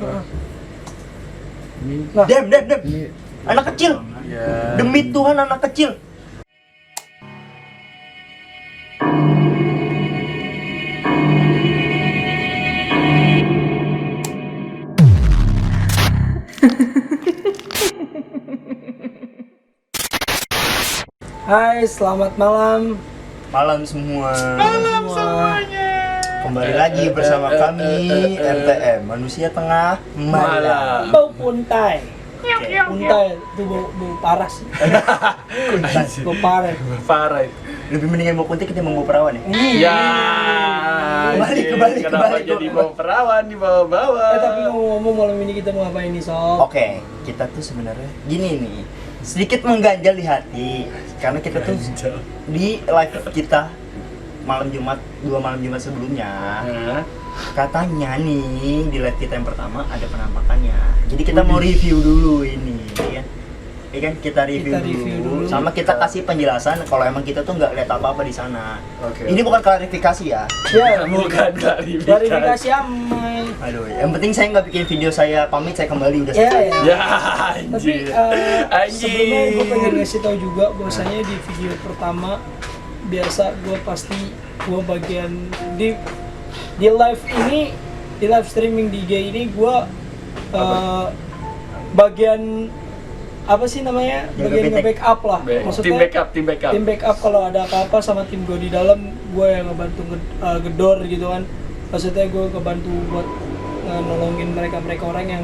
Nah, Dem. Anak kecil. Ya. Demi Tuhan anak kecil. hai, selamat malam. Malam semua. Semuanya. Kembali lagi bersama kami RTM Manusia Tengah Malam. Bau puntai. Oke. Puntai itu bau parah sih. Bau parah. Parah itu. Lebih mendingan bawa kuntik ketimbang bawa perawan ya. Ya. Kembali. Kenapa jadi bawa perawan di bawah-bawah? Tapi ngomong-ngomong malam ini kita mau ngapain nih, Sob? Oke, kita tuh sebenarnya gini nih. Sedikit mengganjal di hati karena kita tuh di live kita dua malam Jumat sebelumnya katanya nih di live kita yang pertama ada penampakannya. Jadi kita mau review dulu ini ya. Ya kan kita review dulu. Sama kita kasih penjelasan kalau emang kita tuh nggak lihat apa-apa di sana. Oke. Ini bukan klarifikasi ya. Ya, Bukan klarifikasi amai. Aduh, yang penting saya nggak bikin video saya pamit saya kembali udah Ya, selesai. ya. Ya, Tapi anjir. sebelumnya gue pengen ngasih tahu juga bahwasanya di video pertama biasa gue pasti gue bagian di live ini, di live streaming di IG ini gue bagian apa sih namanya, Jaga bagian betek. nge-backup lah, Tim backup. tim backup kalau ada apa-apa sama tim gue di dalam, gue yang ngebantu gedor gitu kan. Maksudnya gue ngebantu buat nolongin mereka orang yang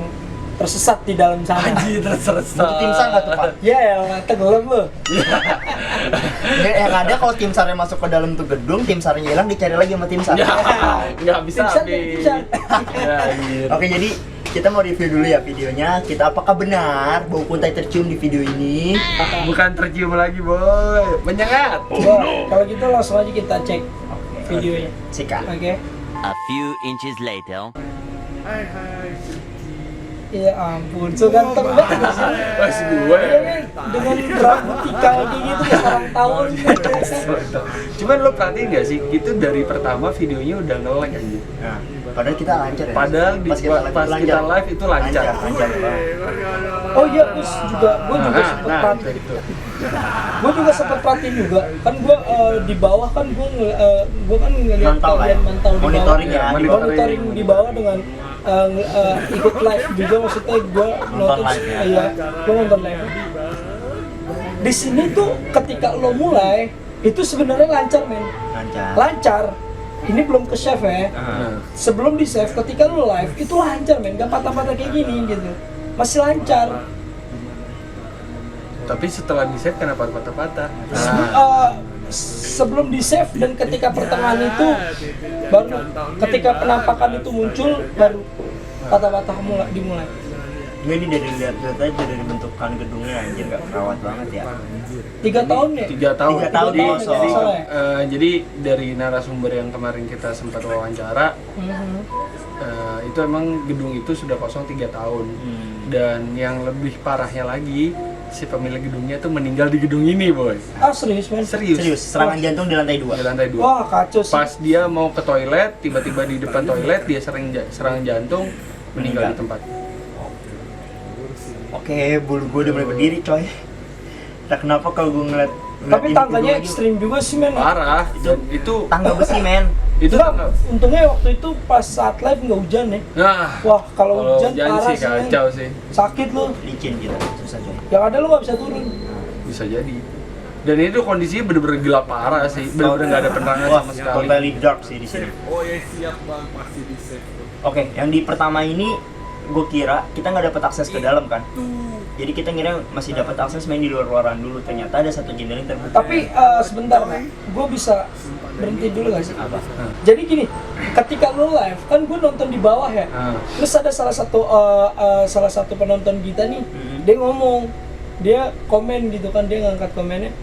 tersesat di dalam sana. Anjir, tersesat. Untuk tim SAR nggak tuh Pak? Ya elah, tenggelam lo. Yang ada kalau tim SAR masuk ke dalam tuh gedung, tim SAR-nya hilang dicari lagi sama tim SAR. Ya, nggak bisa Tim SAR, habis. tim SAR. Ya, anjir. Oke, jadi kita mau review dulu ya videonya. Kita apakah benar bau kuntai tercium di video ini? Bukan tercium lagi, boy. Menyengat. Wah, kalau gitu langsung aja kita cek videonya. Sikat. Oke. A few inches later. Ya ampun, so ganteng banget sih. Pas gue. Iya kan, dengan rambut tikal kayak gitu kayak sarang tawon. Cuman lo perhatiin nggak sih, itu dari pertama videonya udah nge-lag anjir. Nah, padahal kita lancar ya. Padahal pas kita live itu lancar. Lancar banget. Oh iya, terus juga gue juga sempet Nah, perhatiin. itu. Gue juga sempet perhatiin juga. Kan gue di bawah kan gue kan ngeliat Mantau lah ya. kalian mantau di bawah. Monitoring ya. Monitoring di bawah dengan ikut live juga, maksudnya gue nonton live ya. iya, gue nonton live. Di sini tuh ketika lo mulai itu sebenarnya lancar men, Lancar. lancar. Ini belum ke save ya. Nah, Sebelum di save, ketika lo live itu lancar men, gak patah-patah kayak gini gitu, masih lancar. Tapi setelah di save kenapa patah-patah? Sebelum di save dan ketika pertengahan itu baru, ketika penampakan itu muncul baru patah-patah dimulai. gue ini dari lihat aja dari bentukan gedungnya anjir nggak perawat banget ya. 3 tahun ya? 3 tahun. 3 tahun Jadi, kosong. Nggak salah ya? jadi dari narasumber yang kemarin kita sempat wawancara, itu emang gedung itu sudah kosong 3 tahun. Dan yang lebih parahnya lagi, si pemilik gedungnya tuh meninggal di gedung ini, boy. Ah serius men? Serius. Serangan jantung di lantai 2. Di lantai 2. Wah kacau sih. Pas dia mau ke toilet, tiba-tiba di depan toilet dia serangan jantung, meninggal di tempat. Oke, bulu gue udah mulai berdiri coy. Tak kenapa kalau gue ngeliat Tapi ini tangganya gedung ekstrim juga sih men. Parah. Dan itu tangga besi men. itu Enggak, untungnya waktu itu pas saat live nggak hujan ya. nah, Wah kalau hujan hujan parah sih sih men. kacau sih. Sakit lu. Licin gitu, susah coy. Yang ada lu nggak bisa turun. Bisa jadi. Dan itu kondisinya bener-bener gelap parah sih. Bener-bener nggak ada penerangan Wah, sama sekali. totally dark sih di sini. Oh ya siap bang, pasti di save. Oke, yang di pertama ini gue kira kita nggak dapat akses ke dalam kan. Jadi kita ngira masih dapat akses main di luar-luaran dulu. Ternyata ada satu jendela yang terbuka. Tapi sebentar nih, gue bisa berhenti dulu gak sih? Apa? Jadi gini, ketika lu live, kan gue nonton di bawah ya. Terus ada salah satu penonton kita nih, dia ngomong, dia komen gitu kan, dia ngangkat komennya,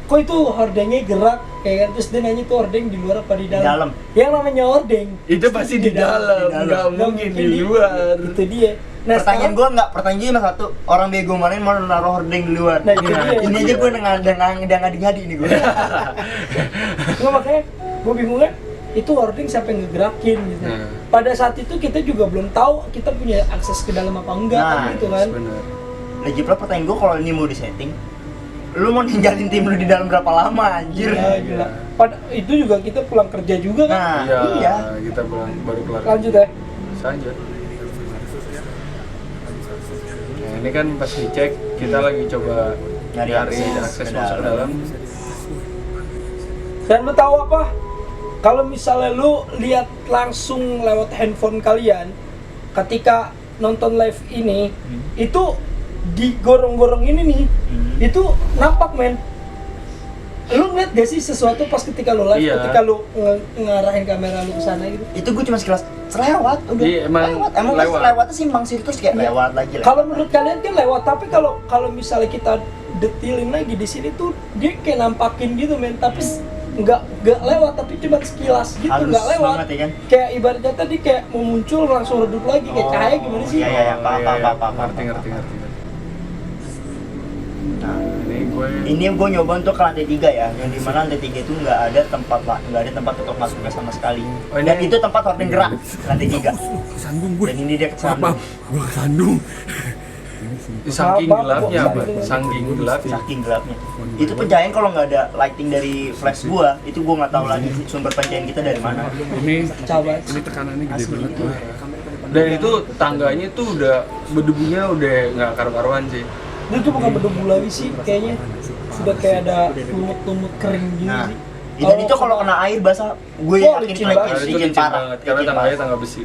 kok itu hordengnya gerak, kayak kan? Terus dia nanya tuh hordeng di luar apa di dalam? Dalam. Yang namanya hordeng Itu pasti di dalam, nggak mungkin di luar. Itu dia. Nah, Pertanyaan gue nggak, pertanyaan gue cuma satu, orang bego mana yang mau naruh hordeng di luar? Nah, itu dia. Ini aja gue udah ngadi-ngadi nih gue. Nggak, makanya gue bingungnya itu hording siapa yang ngegerakin gitu. Pada saat itu kita juga belum tahu kita punya akses ke dalam apa enggak kan, gitu kan. Bener. Lagi pula pertanyaan gue, kalau ini mau disetting, lu mau ninggalin tim lu di dalam berapa lama anjir? Gila. Itu juga kita pulang kerja juga kan. Nah, iya. Kita baru kelar. Lanjut ya. Lanjut. Nah, ini kan pas dicek kita lagi coba Nyari akses ke masuk ke dalam. Dan lu tahu apa? Kalau misalnya lu lihat langsung lewat handphone kalian ketika nonton live ini, itu di gorong-gorong ini nih, itu nampak men. Lu ngeliat gak sih sesuatu pas ketika lu live, Iya. ketika lu ngarahin kamera lu ke sana gitu? Itu gue cuma sekilas selewat, udah. Iya, emang Emang lewat. lewatnya simpang situ terus kayak Iya. lewat lagi lah. Kalau menurut kalian kan lewat, tapi kalau misalnya kita detailin lagi di sini tuh dia kayak nampakin gitu men, tapi nggak lewat, tapi cuma sekilas gitu, Halus nggak lewat. banget ya kan? Kayak ibaratnya tadi kayak mau muncul langsung redup lagi, kayak cahaya gimana sih? Iya, paham. Ngerti. Nah, Ini gue ini nyoba untuk ke lantai 3 ya, yang dimana lantai 3 itu nggak ada tempat untuk masuknya sama sekali. Oh, ini- Dan itu tempat hording gerak, lantai 3. Kesandung gue. Dan ini dia kesana. Gue kesandung. saking Sabar, gelapnya, kok. Pak. Saking gelapnya. Saking gelapnya. Itu pencahayaan kalau nggak ada lighting dari flash gua, itu gua nggak tahu lagi sumber pencahayaan kita dari mana. Ini Coba. ini tekanannya gede banget tuh. Dan itu tangganya tuh udah berdebunya udah nggak karu-karuan sih. Itu bukan berdebu lagi sih, kayaknya sudah kayak ada lumut-lumut kering gitu Nah, sih. dan itu kalau kena air basah, gue Oh, yakin licin itu banget. Nah, itu licin licin parah. banget karena Licin tangganya parah. tangga besi.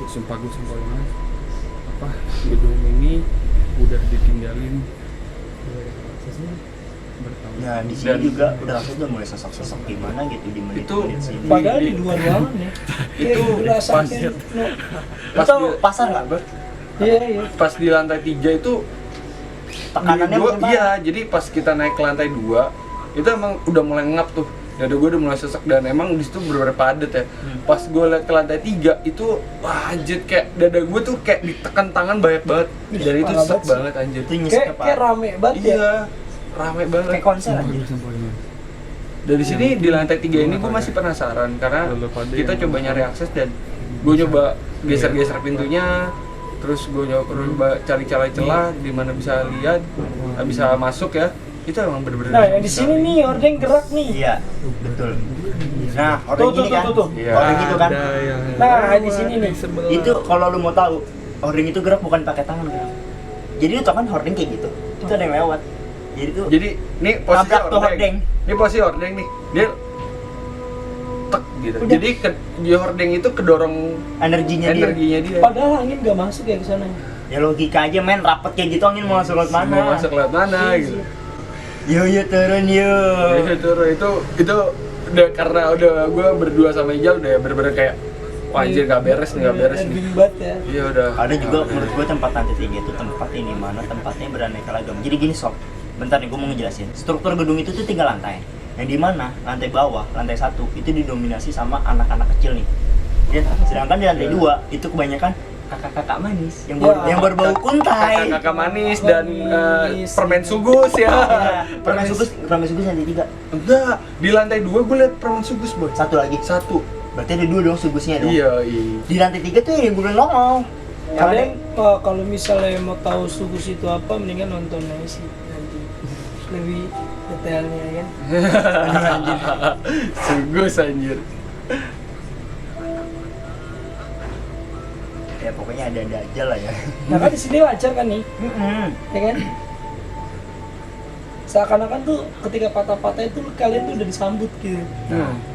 Sumpah gue ini apa gedung ini udah ditinggalin bertahun. Nah, di sini Dan- juga udah langsung udah mulai sesek-sesek gimana gitu di menit-menit sini. Padahal di luar ruangan ya. Itu berasa pas- kayak Pas Itu di- pasar nggak? Iya, iya. Pas di lantai 3 itu Tekanannya di dua, makin iya, parah. jadi pas kita naik ke lantai 2 itu emang udah mulai ngap tuh. Dada gue udah mulai sesek dan emang di situ bener-bener padet ya. Pas gue liat ke lantai 3 itu wah anjir, kayak dada gue tuh kayak ditekan tangan banyak banget. Dan itu Parah sesek banget sih. banget anjir. Itu nyeseknya Kayak parah. rame banget ya. Iya, rame banget. Kayak konser aja. Sampahnya. Dari sini di lantai 3 ini gue masih penasaran karena kita coba nyari akses dan gue nyoba geser-geser pintunya, terus gue nyoba cari celah di mana bisa lihat, bisa masuk ya. Itu emang bener-bener. Nah, yang di sini nih hording gerak nih. Iya, betul. Nah, orang Tuh, gini kan, tuh. Iya. orang gitu kan. Ada yang Nah, di sini nih. Itu kalau lu mau tahu, hording itu gerak bukan pakai tangan kan. Jadi lu tau kan hording kayak gitu. Itu ada yang lewat. Jadi tuh Jadi ini posisi Nabrak tuh hordeng. Ini posisi hordeng nih. Dia tek gitu. Udah. Jadi di hordeng itu kedorong energinya dia. energinya dia. Padahal angin gak masuk ya ke sana. Ya logika aja men, rapet kayak gitu angin mau masuk lewat mana? Mau masuk lewat mana Iya gitu. sih. Yo turun yo. Itu turun itu udah karena udah gue berdua sama Ijal udah bener-bener kayak wah anjir gak beres nih, gak beres nih. Banget ya. Iya udah. Ada juga menurut gue tempat lantai 3 itu tempat ini mana tempatnya beraneka ragam. Jadi gini sob, bentar nih gue mau ngejelasin. Struktur gedung itu tuh 3 lantai. Yang di mana lantai bawah, lantai 1 itu didominasi sama anak-anak kecil nih. Dan sedangkan di lantai 2 itu kebanyakan kakak-kakak manis yang berbau kuntai. Kakak manis dan Manis. permen sugus ya. Ya, permen sugus lantai 3. Enggak, di lantai 2 gue liat permen sugus boy. Satu lagi. Satu. Berarti ada 2 dong sugusnya dong. Iya, iya. Di lantai 3 tuh yang gue nongol. Kalian kalau misalnya mau tahu sugus itu apa, mendingan nonton aja sih nanti lebih detailnya ya kan. Sugus anjir. Ya pokoknya ada aja lah ya. Nah kan di sini lancar kan nih, ya kan? Seakan-akan tuh ketika patah-patah itu kalian tuh udah disambut gitu.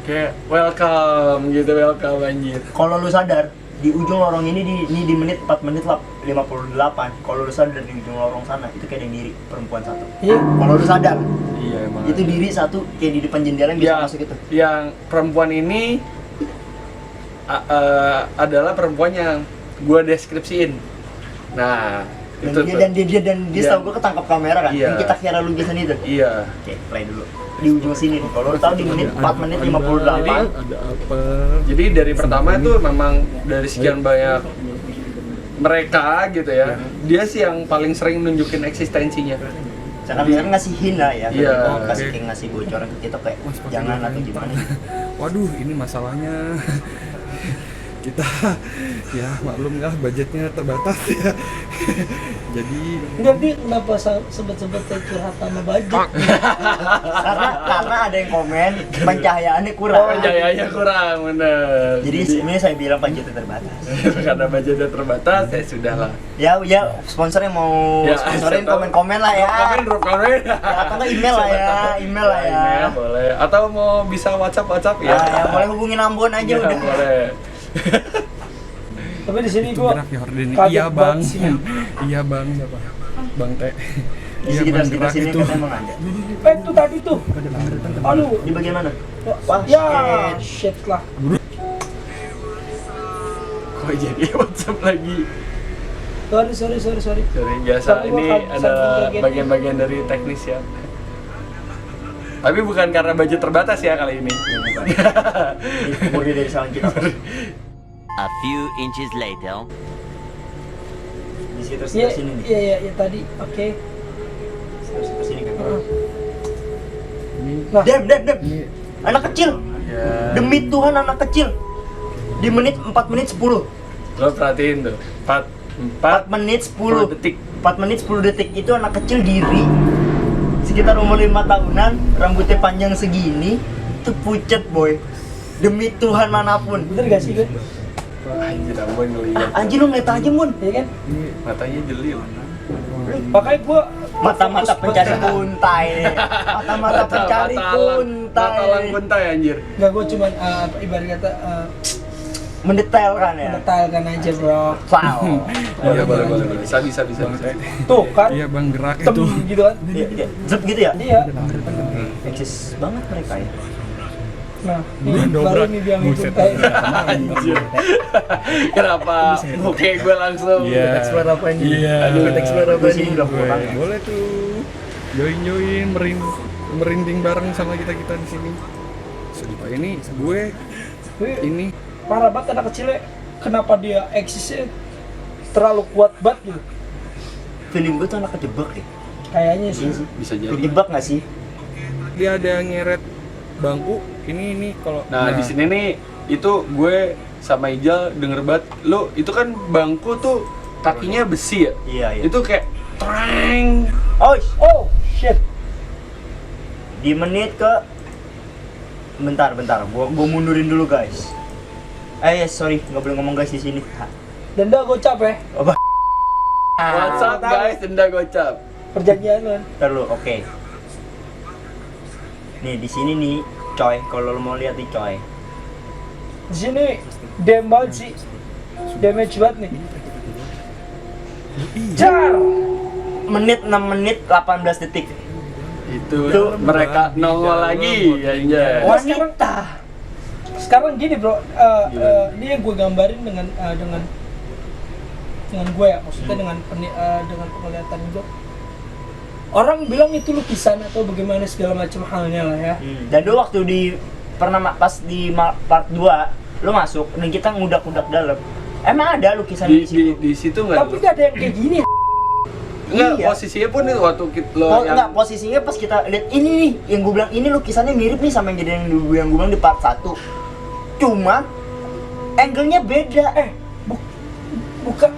Kayak welcome gitu, welcome anjir. Kalau lu sadar di ujung lorong ini di menit 4 menit 58. Kalau lu sadar di ujung lorong sana itu kayak ada yang diri perempuan satu. Iya. Kalau lu sadar Iya emang. itu diri satu kayak di depan jendela yang bisa Ya, masuk itu. yang perempuan ini adalah perempuan yang gue deskripsiin. Nah, Dan itu dia tuh. dia Iya. tahu gua ketangkap kamera kan. Iya. Yang kita kira lukisan itu. Iya. Oke, play dulu. Di ujung sini nih. Kalau lu tahu di menit 4 menit 58 ada apa? Jadi dari pertama itu memang dari sekian banyak mereka gitu ya, dia sih yang paling sering nunjukin eksistensinya. Jangan bilang ngasih hina ya, Iya. kasih kayak ngasih bocoran ke kita kayak jangan atau gimana. waduh ini masalahnya kita ya maklum lah budgetnya terbatas ya. Jadi Enggak, dia kenapa sebet-sebet curhat sama budget? Karena ada yang komen pencahayaannya kurang. Pencahayaannya kurang, bener. Jadi sebenarnya saya bilang budgetnya terbatas. Karena budgetnya terbatas, ya sudah lah. Ya sponsor yang mau Ya, sponsorin siapa tahu. komen-komen lah ya. Drop komen. Ya, atau nggak email lah ya, email lah ya. Email boleh. Atau mau bisa WhatsApp ya. Ya, boleh hubungin Ambon aja Ya, udah. boleh. Tapi di sini itu gua gerak ya Horden. kaget Iya bang, banget sih. iya bang, siapa? Bang Teh. Di Iya sekitar bang sekitar gerak sini itu. kan emang ada. Itu tadi tuh. Aduh. Di bagian mana? Wah, Ya, shit. shit lah. Kok jadi WhatsApp lagi? Sorry. Sorry, biasa Tapi gua ini kan ada saking kagetnya. bagian-bagian dari teknis ya. Tapi bukan karena budget terbatas ya kali ini. Ini murni dari salah kita. A few inches later. Di sekitar Iya, sini nih. iya tadi. Oke. Sekitar sini kan. Nah, Dem. Anak kecil. Ya. Demi Tuhan anak kecil. Di 4 menit 10. Lo perhatiin tuh. 4 menit 10 detik. 4 menit 10 detik itu anak kecil diri sekitar umur 5 tahunan, rambutnya panjang segini, itu pucet boy. Demi Tuhan manapun. bener gak sih gue? Anjir, ampun ngeliat. Anjir lu ngeliat aja mun. Iya kan? Matanya jelil. Makanya gua Mata-mata fokus pencari buat- kuntai. Mata-mata pencari kuntai. Matalang kuntai anjir. Nggak, gue cuman ibarat kata Mendetailkan ya. mendetailkan aja bro. Wow. Boleh, boleh. Bisa. Tuh kan, Iya bang gerak tem itu. gitu kan. Iya. Zep gitu ya? Iya. Eksis banget mereka ya. Nah, Bukan ini baru dobrak. nih dia Buset. ngikutin. Anjir. Kenapa muka gue langsung Iya. Explore apa ini? Iya. Aduh, explore apa ini? Udah kurang ya. Boleh tuh. Join merinding bareng sama kita di sini. Sumpah ini gue Wih, ini parah banget anak kecilnya. Kenapa dia eksisnya terlalu kuat banget gitu? Feeling gue tuh anak kejebak deh. Kayaknya sih. bisa jadi. Kejebak gak sih? dia ada yang nyeret bangku ini kalau Nah, di sini nih itu gue sama Ijal denger banget. Lo itu kan bangku tuh kakinya besi ya? Iya. Itu kayak treng. Oh, Oh, shit. di menit ke bentar gua mundurin dulu guys. Sorry nggak boleh ngomong guys di sini. Denda gocap ya. Apa? What's up guys, denda gocap. Perjanjian kan. Ntar lu, oke. Nih di sini nih, coy. Kalau lo mau lihat nih coy. Di sini damn banget sih. Damage banget nih. Jar. Menit 6 menit 18 detik. Itu Tuh, mereka di nongol dalam lagi body. ya. Nah, sekarang gini bro, ini yang gue gambarin dengan gue ya, maksudnya dengan penglihatan gue. Orang bilang itu lukisan atau bagaimana segala macam halnya lah ya. Dan dulu waktu pas di part 2 lo masuk dan kita ngudak-ngudak dalam. Emang ada lukisan di situ. Di situ nggak? Tapi gak ada yang kayak gini. Enggak, Iya. posisinya pun itu waktu lo Oh, yang enggak, posisinya pas kita lihat ini nih, yang gue bilang ini lukisannya mirip nih sama yang gue bilang di part 1. Cuma angle-nya beda.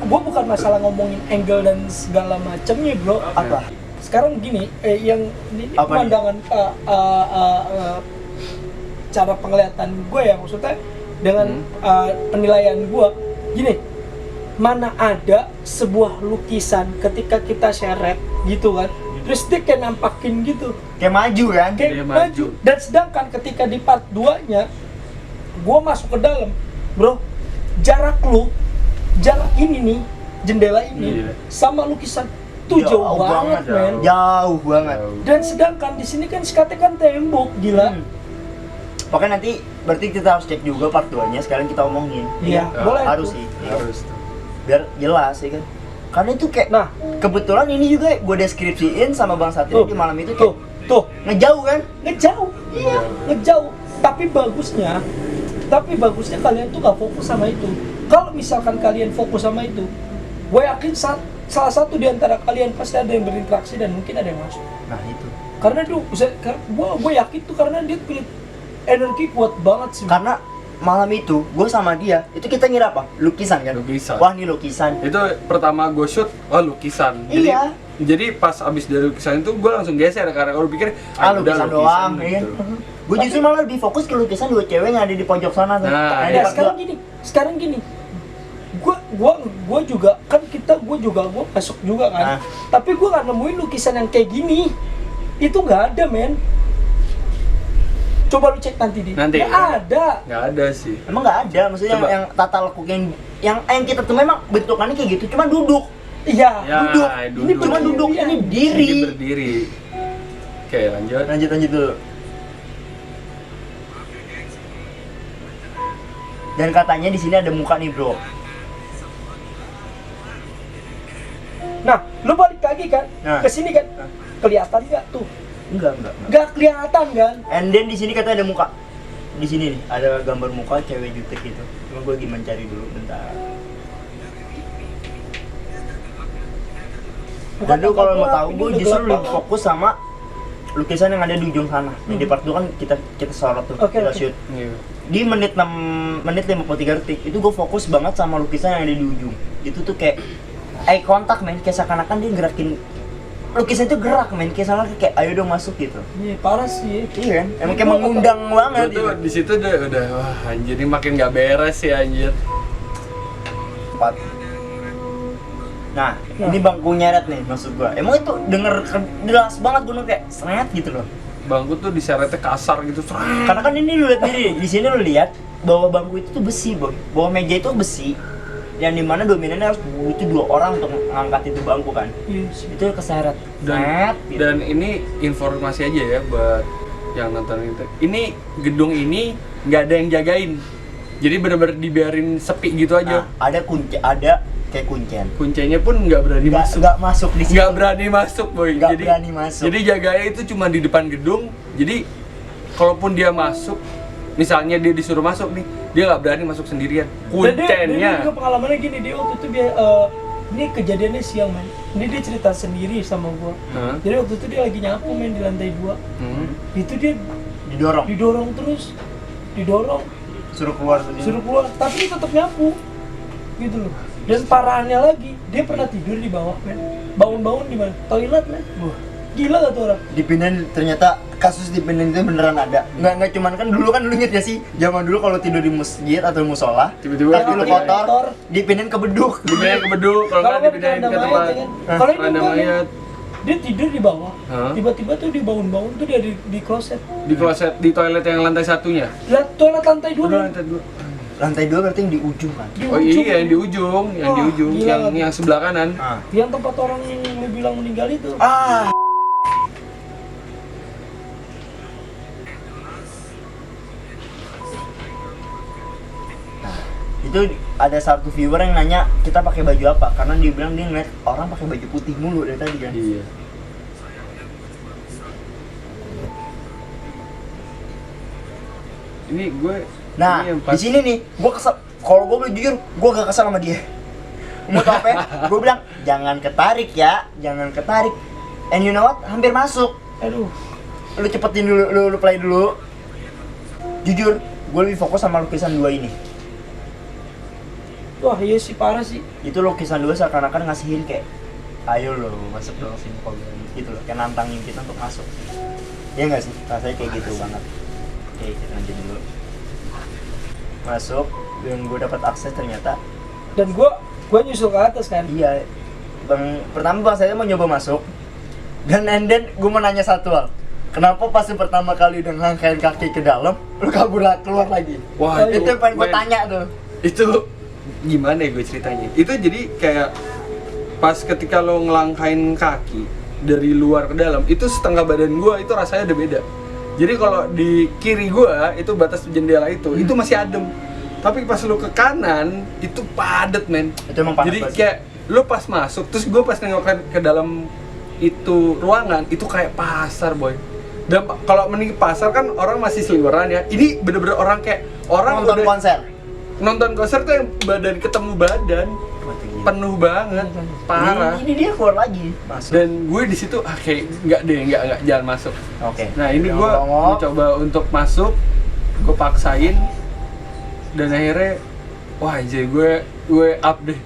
Bukan masalah ngomongin angle dan segala macamnya bro. Apa? Sekarang gini, yang ini Apa nih? pemandangan cara penglihatan gue ya, maksudnya dengan penilaian gue gini, mana ada sebuah lukisan ketika kita seret gitu kan, terus dia kayak nampakin gitu, Kayak maju kan? kayak Dia maju. maju. Dan sedangkan ketika di part 2 nya gue masuk ke dalam bro, jarak ini nih, jendela ini Iya. sama lukisan tuh jauh banget men. Jauh banget. Dan sedangkan di sini kan sekatnya kan tembok, gila. Oke, nanti berarti kita harus cek juga part 2-nya, sekarang kita omongin. Iya, boleh Harus tuh. sih. harus tuh. Biar jelas ya kan. Karena itu kayak Nah, kebetulan ini juga gue deskripsiin sama Bang Satria tuh, di malam itu tuh, kayak tuh, ngejauh kan? ngejauh, iya, ngejauh. Tapi bagusnya kalian tuh gak fokus sama itu. Kalau misalkan kalian fokus sama itu, gue yakin salah satu di antara kalian pasti ada yang berinteraksi dan mungkin ada yang masuk. Nah itu. Karena gue yakin tuh karena dia pilih energi kuat banget sih. Karena malam itu gue sama dia itu kita ngira apa? Lukisan kan? Lukisan. Wah, ini lukisan. Itu pertama gue shoot, oh lukisan. Jadi, Iya. Jadi pas abis dari lukisan itu gue langsung geser karena gue pikir udah Lukisan doang, ya. gitu. Gue justru malah lebih fokus ke lukisan dua cewek yang ada di pojok sana tuh. Nah, Yang di Ya, part sekarang gini. Gua juga kan gua masuk juga kan. Nah. Tapi gua nggak nemuin lukisan yang kayak gini. Itu nggak ada, men. Coba lu cek nanti di. Nanti. Nggak ada. Nggak ada sih. Emang nggak ada, maksudnya Coba. yang tata lekuk yang kita tuh memang bentukannya kayak gitu, cuma duduk. Iya, Ya, duduk. duduk. Ini Cuma duduk, berdiri. ini Ini diri. berdiri. Oke, lanjut. Lanjut dulu. Dan katanya di sini ada muka nih, bro. Nah, lu balik lagi kan Nah. ke sini kan. Kelihatan nggak tuh? Enggak. Nggak kelihatan kan? And then di sini katanya ada muka. Di sini nih ada gambar muka cewek jutek gitu. Cuma gue lagi mencari dulu bentar. Dan lu kalau mau tahu, gue justru lebih fokus sama lukisan yang ada di ujung sana. Yang di part 2 kan kita sorot tuh, Oke, kita oke. shoot. Iya. Di menit 53 detik itu gue fokus banget sama lukisan yang ada di ujung. Itu tuh kayak eye contact, men, kayak seakan-akan dia gerakin lukisan itu gerak, men, kayak ayo dong masuk gitu. Iya, parah sih. Iya kan? Emang kayak mengundang banget Gue tuh gitu. di situ udah wah anjir ini makin nggak beres sih anjir. Empat. Nah, ini bangku nyeret nih maksud gua. Emang itu denger jelas banget gua kayak seret gitu loh. Bangku tuh diseretnya kasar gitu. Karena kan ini lu lihat sendiri, di sini lu lihat bahwa bangku itu tuh besi, boy. Bahwa meja itu besi. Yang dimana dominannya harus butuh 2 orang untuk ngangkat itu bangku kan. Iya. Itu keseret. Dan, Seret, gitu. dan ini informasi aja ya buat yang nonton itu. Ini gedung ini nggak ada yang jagain. Jadi bener-bener dibiarin sepi gitu aja. Nah, ada kunci, ada kayak kuncen. Kuncinya pun nggak berani masuk. Nggak masuk di situ. Nggak berani masuk, boy. Nggak berani masuk. Jadi jaganya itu cuma di depan gedung. Jadi kalaupun dia masuk, misalnya dia disuruh masuk nih, dia nggak berani masuk sendirian. Dan dia Kuncennya. juga pengalamannya gini, dia waktu itu dia ini kejadiannya siang, men. Ini dia cerita sendiri sama gua. Hah? Jadi waktu itu dia lagi nyapu, men, di lantai 2. Hmm. Itu dia Didorong, didorong suruh keluar sendiri. suruh keluar, tapi dia tetap nyapu gitu loh. Dan parahannya lagi, dia pernah tidur di bawah, men. Bangun-bangun di mana? Toilet, men. Gila gak tuh orang? Dipindahin, ternyata kasus dipindahin itu beneran ada. Nggak cuman kan dulu lu inget gak sih zaman dulu kalau tidur di masjid atau musola Tiba-tiba kaki lu gitu ya. kotor dipindahin ke beduk. Dipindahin ke beduk, kalau nggak nggak dipindahin di ke keranda tempat. mayat, ya kan? Kalau ini Keranda enggak, men. mayat. Dia tidur di bawah. Hah? Tiba-tiba tuh dia bangun-bangun tuh dia di kloset. Di kloset di toilet yang lantai satunya. Lihat toilet lantai 2. Udah lantai 2. Lantai 2 berarti yang di ujung kan. Oh iya, yang di ujung, Wah, gila. yang sebelah kanan. Yang tempat orang yang lu bilang meninggal itu. Ah. Itu ada satu viewer yang nanya kita pakai baju apa, karena dia bilang dia ngeliat orang pakai baju putih mulu dari tadi kan. Iya. Ini gue Nah, ini yang di sini nih, gue kesel. Kalau gue boleh jujur, gue gak kesel sama dia. Mau tau apa ya? Gue bilang, jangan ketarik ya, jangan ketarik. And you know what? Hampir masuk. Aduh. Lu cepetin dulu, lu play dulu. Jujur, gue lebih fokus sama lukisan 2 ini. Wah, iya sih, parah sih. Itu lukisan 2 seakan-akan ngasihin kayak, ayo lo masuk dong sini program gitu loh, kayak nantangin kita untuk masuk. Iya nggak sih? Rasanya kayak gitu banget. Oke, kita lanjut dulu. Masuk, dan gue dapat akses ternyata. Dan gua nyusul ke atas kan. Iya, pertama saya mau nyoba masuk. Dan and then gue mau nanya satu hal. Kenapa pas yang pertama kali udah ngangkain kaki ke dalam, lu kabur keluar lagi? Wah, itu yang pengen gue men, tanya tuh. Itu gimana ya gue ceritanya? Itu jadi kayak pas ketika lo ngelangkain kaki dari luar ke dalam, itu setengah badan gua itu rasanya udah beda. Jadi kalau di kiri gua itu batas jendela itu masih adem. Tapi pas lo ke kanan itu padet, men. Itu emang panas Jadi banget. kayak lo pas masuk, terus gua pas nengok ke dalam itu ruangan itu kayak pasar, boy. Dan kalau mending pasar kan orang masih seliweran ya. Ini bener-bener orang kayak orang Nonton udah konser. nonton konser tuh yang badan ketemu badan penuh banget, parah. Ini dia keluar lagi. Masuk. Dan gue di situ kayak nggak jangan masuk. Oke. Nah ini Jangan gue bongok. mencoba untuk masuk, gue paksain dan akhirnya wah anjir gue up deh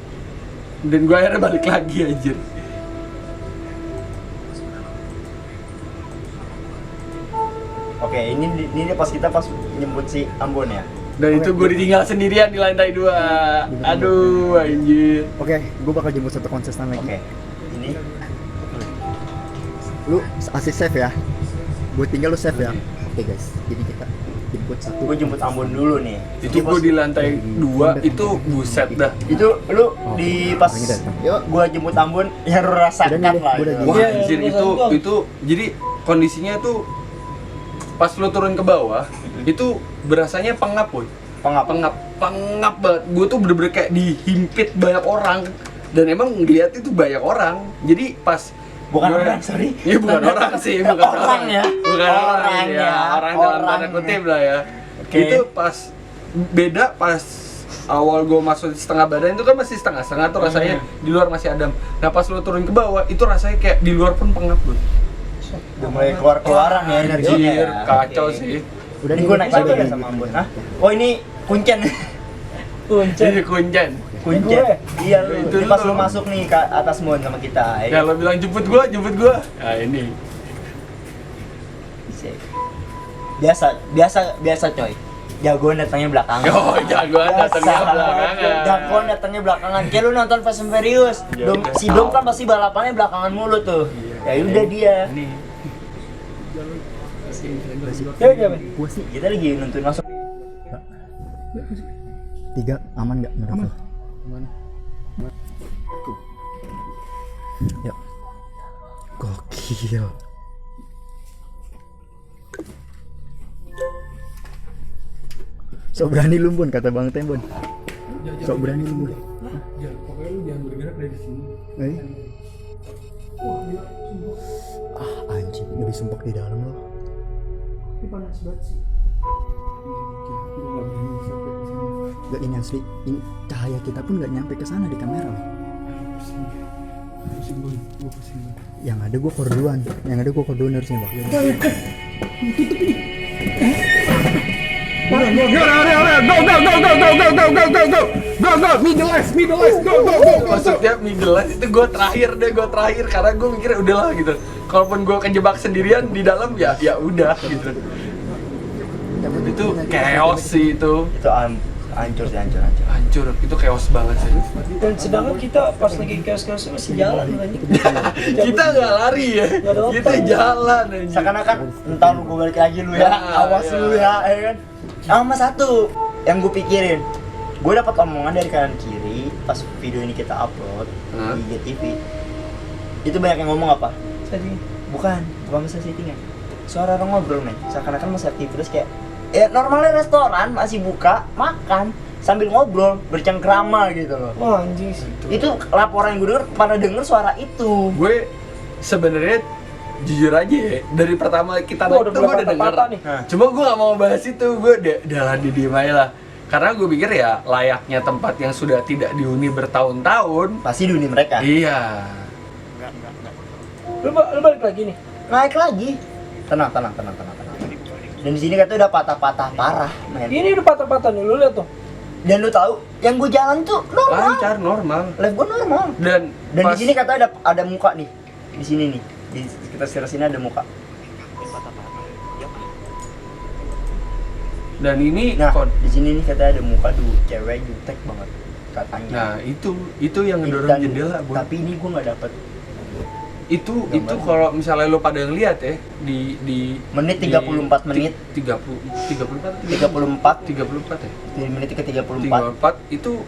dan gue akhirnya balik lagi anjir. Oke, ini pas kita nyebut si Ambon ya. Dan itu gue ditinggal sendirian di lantai 2. Aduh anjir. Oke, gue bakal jemput satu konsisten lagi. Oke. Ini Lu asik save ya. Gue tinggal lu save ya. Oke guys, jadi kita jemput satu. gue jemput Ambon dulu nih. Itu gue di lantai 2 itu buset dah. Itu lu di pas Yuk. gue jemput Ambon yang lu rasakan Udah nih, lah. udah itu. nih. Wah Iya, anjir iya, itu iya. jadi kondisinya tuh pas lu turun ke bawah itu berasanya pengap boy. Pengap. Pengap banget. Gue tuh bener-bener kayak dihimpit banyak orang dan emang ngeliat itu banyak orang. Jadi pas Bukan gue- orang, sorry. Iya bukan orang sih, bukan Orang ya. Bukan orang, Orang ya. ya. Orang dalam tanda Orang kutip ya. lah ya. Oke. Itu pas beda pas awal gue masuk setengah badan itu kan masih setengah tuh rasanya di luar masih adem. Nah pas lu turun ke bawah itu rasanya kayak di luar pun pengap boy. Udah mulai keluaran ya energinya. Anjir, ya. kacau Oke. sih. Udah Ini nih, gue naik udah lagi nih. ya sama Ambon. Hah? Oh ini kuncen. Kuncen. Jadi kuncen. Kuncen. Iya lu. Itu Ini pas lu. lu masuk nih ke atas Mon sama kita. Ya lo bilang jemput gua. Nah ini. Biasa coy. Jagoan datangnya belakangan. Oh jagoan datangnya belakangan. Jagoan datangnya belakangan. Kayak lu nonton Fast and Furious. Ya udah. Si Dom kan pasti balapannya belakangan mulu tuh. Ya udah dia. Ini. Ya gimana? Gue sih Kita lagi nonton masuk. 3 aman nggak menurut lu? Yuk. Gokil. Sok berani lu Bun, kata Bang Tembon. Sok berani lu Bun. Pokoknya lu jangan bergerak dari sini. Eh. Anjing, lebih sumpek di dalam loh. Ini panas banget sih. Gak ini asli, ini cahaya kita pun gak nyampe ke sana di kamera loh. Yang ada gue korduan, harusnya Bang. Maksudnya middle line itu gue terakhir karena gue mikir udahlah gitu. Kalaupun gue kejebak sendirian di dalam ya udah gitu. Itu chaos sih itu. Itu hancur. Hancur, itu chaos banget sih. Dan sedangkan kita pas lagi chaos-chaosnya masih jalan anjing. Kita nggak lari ya, Nggak ada kita apa. jalan aja. Seakan-akan entar lu gue balik lagi lu ya. Ya, Awas ya. lu ya kan. Sama satu yang gue pikirin. Gue dapat omongan dari kanan kiri pas video ini kita upload Hah? di IGTV. Itu banyak yang ngomong apa? Jadi Bukan masalah settingan. Suara orang ngobrol men. Seakan-akan masih aktivitas kayak ya normalnya restoran masih buka, makan sambil ngobrol, bercengkrama gitu loh. wah anjing sih. Itu laporan yang gue denger, pada denger suara itu. Gue sebenarnya jujur aja ya, dari pertama kita Gua naik udah tuh gue udah patah-patah denger. nih. Hah. Cuma gue gak mau bahas itu, gue udah lah diem aja lah. Karena gue pikir ya layaknya tempat yang sudah tidak dihuni bertahun-tahun. Pasti dunia mereka. Iya. Lu balik lagi nih. Naik lagi. Tenang. Dan di sini katanya udah patah-patah parah, men. Ini udah patah-patah nih, lu lihat tuh. Dan lu tahu, yang gue jalan tuh normal. Lancar, normal. Live gue normal. Dan Dan pas- di sini katanya ada muka nih. Di sini nih. Di sekitar sini ada muka. Dan ini Nah, kon- di sini nih katanya ada muka tuh cewek jutek banget katanya. Nah, itu yang ngedorong Dan- jendela, Bu. Tapi ini gue nggak dapet Itu Gambar. kalau misalnya lo pada ngeliat ya di menit 34 menit 34 34 ya. di menit ke 34 34 itu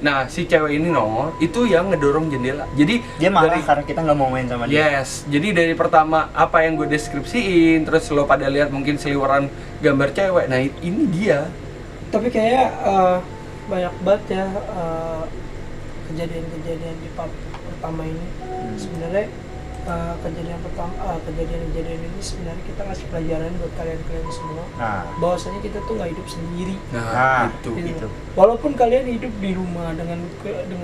nah si cewek ini itu yang ngedorong jendela. Jadi dia marah dari karena kita nggak mau main sama dia. yes, jadi dari pertama apa yang gue deskripsiin terus lo pada lihat mungkin seliweran gambar cewek. Nah, ini dia. Tapi kayak banyak banget ya kejadian-kejadian di part pertama ini. Sebenarnya kejadian ini sebenarnya kita ngasih pelajaran buat kalian semua Nah, bahwasanya kita tuh nggak hidup sendiri. nah itu. gitu. Walaupun kalian hidup di rumah dengan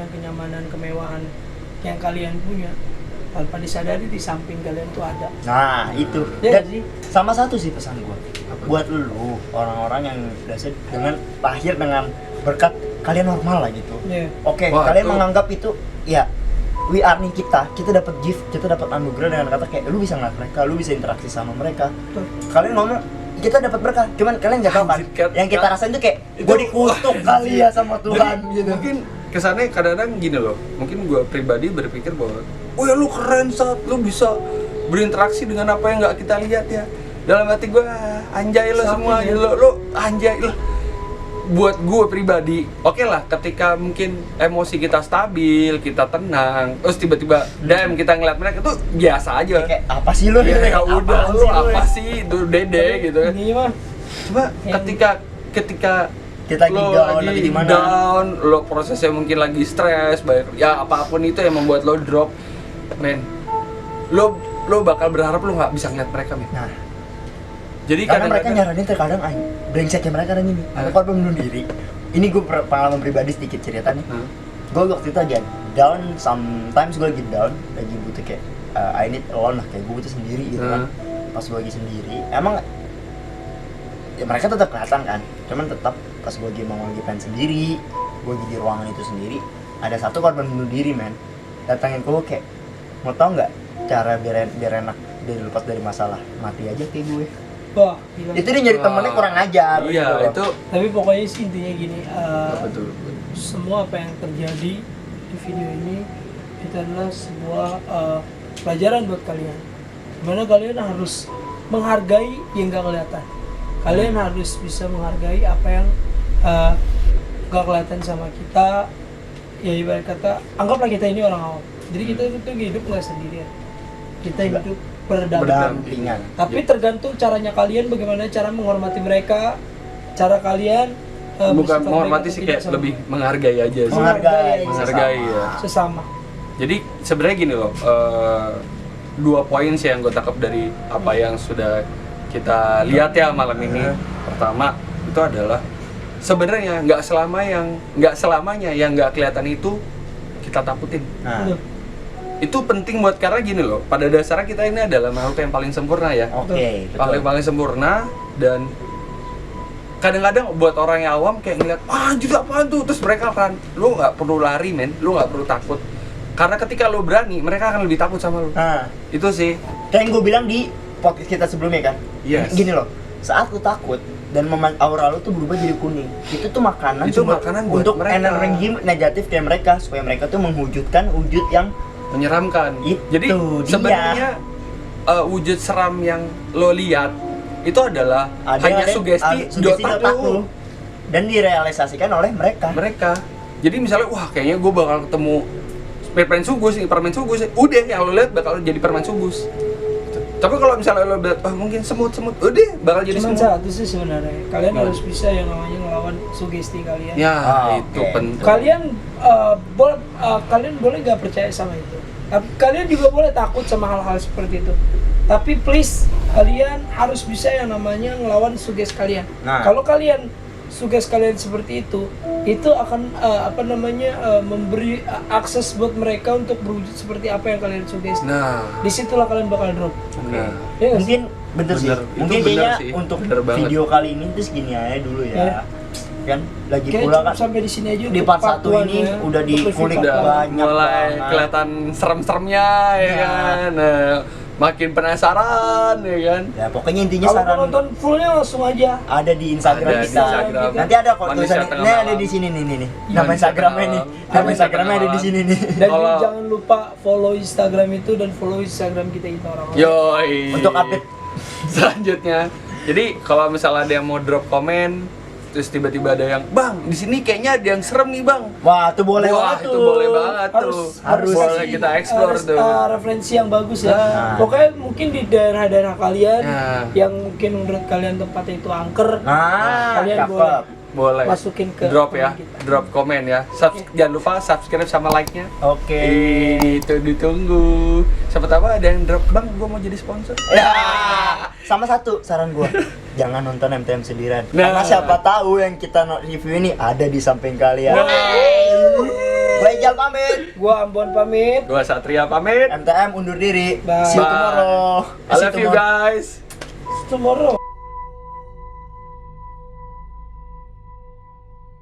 kenyamanan kemewahan yang kalian punya, tanpa disadari di samping kalian tuh ada. Nah, itu. Ya Dan sih. sama satu sih pesan gua. Buat lu orang-orang yang biasa dengan lahir dengan berkat kalian normal lah gitu. Iya. Oke, Wah, kalian itu- menganggap itu ya we are nih kita dapat gift, kita dapat anugerah dengan kata kayak lu bisa ngeliat mereka, lu bisa interaksi sama mereka. Betul. Kalian ngomong kita dapat berkah, cuman kalian nggak tahu kan Anjir, Kat. yang kita rasain tuh kayak Itu- gue dikutuk kali ya sama Tuhan gitu. Mungkin kesannya kadang-kadang gini loh, mungkin gue pribadi berpikir bahwa oh ya lu keren saat lu bisa berinteraksi dengan apa yang nggak kita lihat ya. Dalam hati gue anjay lo Saking semua ya. gitu lo anjay lo. Buat gue pribadi, oke lah ketika mungkin emosi kita stabil, kita tenang, terus tiba-tiba damn kita ngeliat mereka tuh biasa aja. Kayak apa sih lu? Ya, ya Apaan udah sih lu apa sih itu dede gitu kan. Ini mah Coba Yang- ketika Kita lagi lo down, lagi di mana? down, lo prosesnya mungkin lagi stres, banyak ya apapun itu yang membuat lo drop, men, lo bakal berharap lo nggak bisa ngeliat mereka, men. Nah, Jadi karena mereka kadang-kadang nyaranin terkadang brengseknya mereka ada ini. Ada korban bunuh diri. Ini gue pengalaman pribadi sedikit cerita nih. Hah? Gue waktu itu aja down, sometimes gue lagi down, lagi butuh kayak I need alone lah, kayak gue butuh sendiri gitu kan. Pas gue lagi sendiri, emang ya mereka tetap kelihatan kan, cuman tetap pas gue lagi pengen sendiri, gue lagi di ruangan itu sendiri, ada satu korban bunuh diri, men, datangin ke gue kayak mau tau nggak cara biar enak biar lepas dari masalah, mati aja kayak gue. wah, gila. Itu dia nyari temennya kurang ajar. Iya gitu loh. itu Tapi pokoknya sih intinya gini, betul. semua apa yang terjadi di video ini itu adalah sebuah pelajaran buat kalian. Dimana kalian harus menghargai yang gak kelihatan. Kalian harus bisa menghargai apa yang gak kelihatan sama kita. Ya ibarat kata, anggaplah kita ini orang awam. Jadi kita itu hidup nggak sendirian. Kita hidup Berdampingan. tapi tergantung caranya kalian, bagaimana cara menghormati mereka, cara kalian Bukan bersifat menghormati baik sih, atau kayak tidak sama. lebih menghargai aja sih. Menghargai, Menghargai ya. Sesama. Jadi sebenarnya gini loh, dua poin sih yang gue tangkap dari apa yang sudah kita lihat ya malam ini. Pertama itu adalah sebenarnya nggak selamanya yang nggak kelihatan itu kita takutin. Nah, Betul. Itu penting buat karena gini loh, pada dasarnya kita ini adalah makhluk yang paling sempurna ya. oke, betul. Paling sempurna. Dan kadang-kadang buat orang yang awam kayak ngeliat anjir apaan tuh, terus mereka akan, lu nggak perlu lari men, lu nggak perlu takut, karena ketika lu berani mereka akan lebih takut sama lu. Nah, Itu sih. kayak yang gue bilang di podcast kita sebelumnya kan. Yes. Gini loh, saat lu takut dan aura lu tuh berubah jadi kuning, itu tuh makanan Itu cuma makanan buat untuk mereka. energi negatif kayak mereka, supaya mereka tuh mewujudkan wujud yang Menyeramkan. Itu Jadi dia. sebenarnya wujud seram yang lo lihat itu adalah hanya sugesti di otak lu. dan direalisasikan oleh mereka. Jadi misalnya wah kayaknya gue bakal ketemu permen sugus nih, udah yang lo lihat bakal jadi permen sugus. Tapi kalau misalnya lo lihat mungkin semut, udah bakal jadi Cuman semut. satu sih sebenarnya, kalian harus bisa yang namanya ngelawan sugesti kalian. Ya itu oke. penting. Kalian boleh gak percaya sama itu, tapi kalian juga boleh takut sama hal-hal seperti itu. Tapi please, kalian harus bisa yang namanya ngelawan sugesti kalian. Nah. Kalau kalian sugesti kalian seperti itu akan memberi akses buat mereka untuk berwujud seperti apa yang kalian sugesti. Nah, Disitulah kalian bakal drop. nah. Ya nggak sih? Mungkin bener sih. Bener, itu Mungkin bener kayaknya sih, untuk bener banget. video kali ini tuh segini aja dulu ya. Ya. Kan lagi Kayak pula cukup kan sampai di sini aja di untuk part 1 one ini ya, udah untuk dikulik review part one. banyak mulai banget. kelihatan serem-seremnya ya Iya. kan. Nah, makin penasaran ya kan. Ya pokoknya intinya Kalau mau saran nonton fullnya langsung aja. ada di Instagram Ada di kita. Instagram. Nanti ada kok Manusia tulisannya. Tengah Nah, ada Malam. di sini nih. Nama Manusia Instagramnya Tengah nih. Malam. Nama Manusia Instagramnya Tengah ada di Malam. sini nih. Dan Kalau- jangan lupa follow Instagram itu dan follow Instagram kita orang-orang. Yoi. Untuk update. Selanjutnya. Jadi kalau misalnya ada yang mau drop komen terus tiba-tiba ada yang, "Bang, di sini kayaknya ada yang serem nih, Bang." Wah, tuh boleh Wah, banget itu tuh. boleh banget tuh. harus boleh kasih, kita explore tuh. Referensi yang bagus ya. Nah. Pokoknya mungkin di daerah-daerah kalian Nah. yang mungkin menurut kalian tempatnya itu angker, Nah, kalian cakep. boleh Boleh. masukin ke drop komen ya, kita. drop komen ya. Jangan lupa subscribe sama like-nya. Oke. Itu ditunggu. Siapa tahu ada yang drop, "Bang, gua mau jadi sponsor." Ya, sama satu saran gua, jangan nonton MTM sendirian. Nah. Karena siapa tahu yang kita review ini ada di samping kalian. Nah. Baik Rijal pamit. Gua Ambon pamit. Gua Satria pamit. MTM undur diri. Bye. See you tomorrow. I love you guys. Tomorrow.